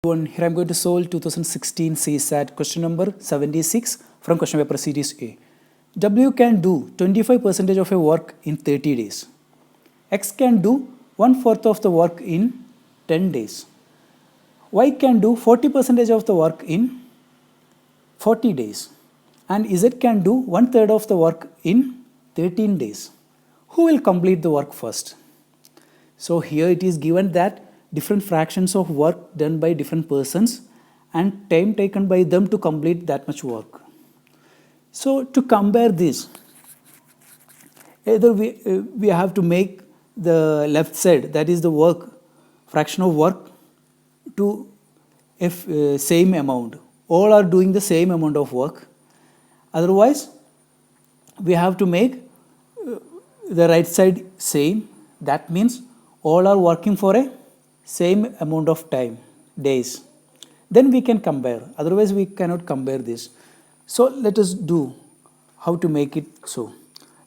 Here I am going to solve 2016 CSAT question number 76 from question paper series A. W can do 25% of a work in 30 days. X can do 1/4 of the work in 10 days. Y can do 40% of the work in 40 days. And Z can do 1/3 of the work in 13 days. Who will complete the work first? So here it is given that different fractions of work done by different persons and time taken by them to complete that much work. So to compare this, either we have to make the left side, that is the work, fraction of work, to same amount. All are doing the same amount of work. Otherwise, we have to make the right side same. That means all are working for a same amount of time, days. Then we can compare. Otherwise, we cannot compare this. So let us do how to make it so.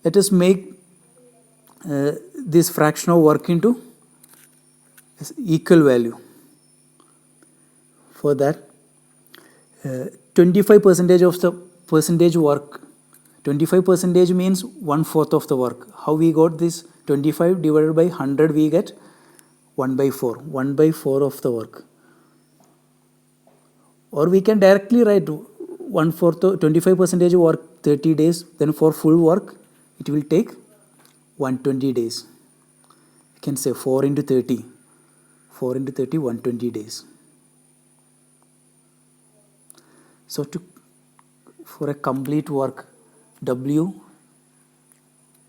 Let us make this fraction of work into equal value. For that, 25% of the percentage work. 25% means 1/4 of the work. How we got this? 25 divided by 100, we get 1/4. 1/4 of the work. Or we can directly write 1/4, 25% work 30 days. Then for full work, it will take 120 days. You can say 4 into 30. 4 into 30, 120 days. So for a complete work, W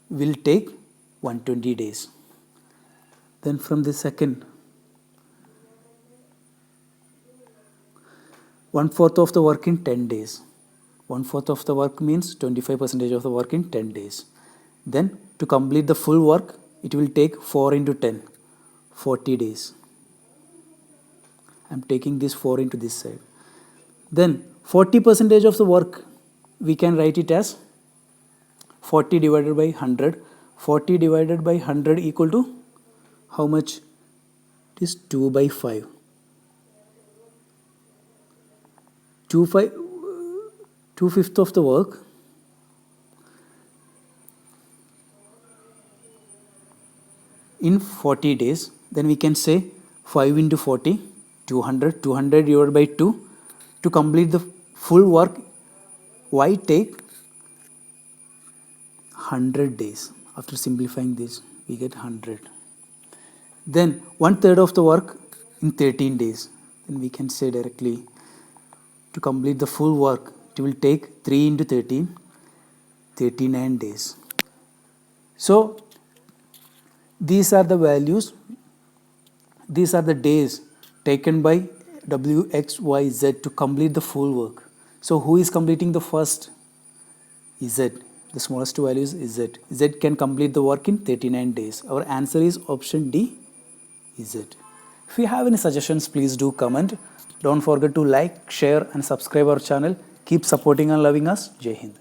will take 120 days. Then from the second, 1/4 of the work in 10 days. 1/4 of the work means 25% of the work in 10 days. Then to complete the full work, it will take 4 into 10, 40 days. I am taking this 4 into this side. Then 40% of the work, we can write it as 40 divided by 100. 40 divided by 100 equal to how much? It is 2/5. 2/5 of the work in 40 days. Then we can say 5 into 40, 200. 200 divided by 2. To complete the full work, Y take 100 days. After simplifying this, we get 100. Then 1/3 of the work in 13 days. Then we can say directly, to complete the full work, it will take 3 into 13, 39 days. So these are the values, these are the days taken by W, X, Y, Z to complete the full work. So who is completing the first? Z. The smallest value is Z. Z can complete the work in 39 days. Our answer is option D, Z. If you have any suggestions, please do comment. Don't forget to like, share and subscribe our channel. Keep supporting and loving us. Jai Hind.